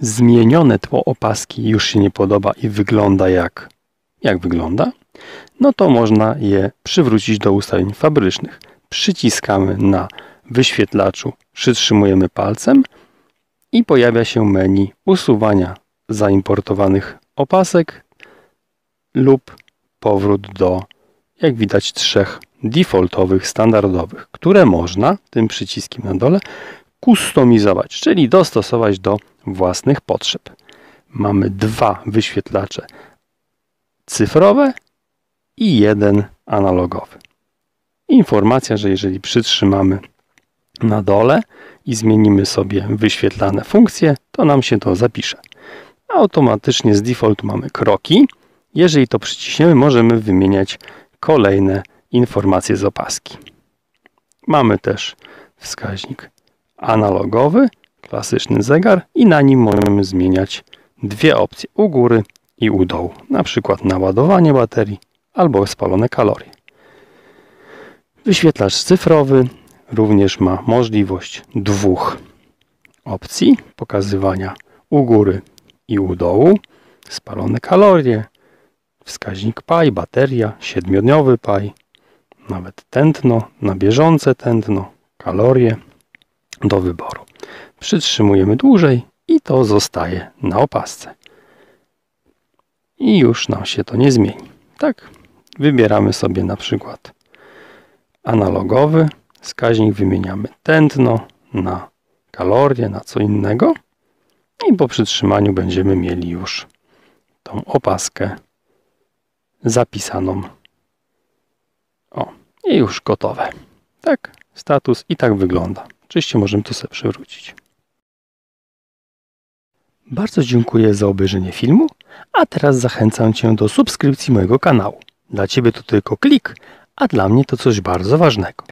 zmienione tło opaski już się nie podoba i wygląda jak wygląda, no to można je przywrócić do ustawień fabrycznych. Przyciskamy na wyświetlaczu, przytrzymujemy palcem i pojawia się menu usuwania zaimportowanych opasek lub powrót do, jak widać, 3 defaultowych, standardowych, które można tym przyciskiem na dole kustomizować, czyli dostosować do własnych potrzeb. Mamy 2 wyświetlacze cyfrowe i 1 analogowy. Informacja, że jeżeli przytrzymamy na dole i zmienimy sobie wyświetlane funkcje, to nam się to zapisze. Automatycznie z defaultu mamy kroki. Jeżeli to przyciśniemy, możemy wymieniać kolejne informacje z opaski. Mamy też wskaźnik analogowy, klasyczny zegar i na nim możemy zmieniać 2 opcje u góry i u dołu, na przykład naładowanie baterii albo spalone kalorie. Wyświetlacz cyfrowy również ma możliwość 2 opcji pokazywania u góry i u dołu, spalone kalorie, wskaźnik PAI, bateria, 7-dniowy PAI, nawet tętno, na bieżące tętno, kalorie do wyboru. Przytrzymujemy dłużej i to zostaje na opasce. I już nam się to nie zmieni. Tak, wybieramy sobie na przykład analogowy wskaźnik, wymieniamy tętno na kalorie, na co innego i po przytrzymaniu będziemy mieli już tą opaskę zapisaną. O, i już gotowe. Tak, status i tak wygląda. Oczywiście możemy to sobie przywrócić. Bardzo dziękuję za obejrzenie filmu, a teraz zachęcam Cię do subskrypcji mojego kanału. Dla Ciebie to tylko klik, a dla mnie to coś bardzo ważnego.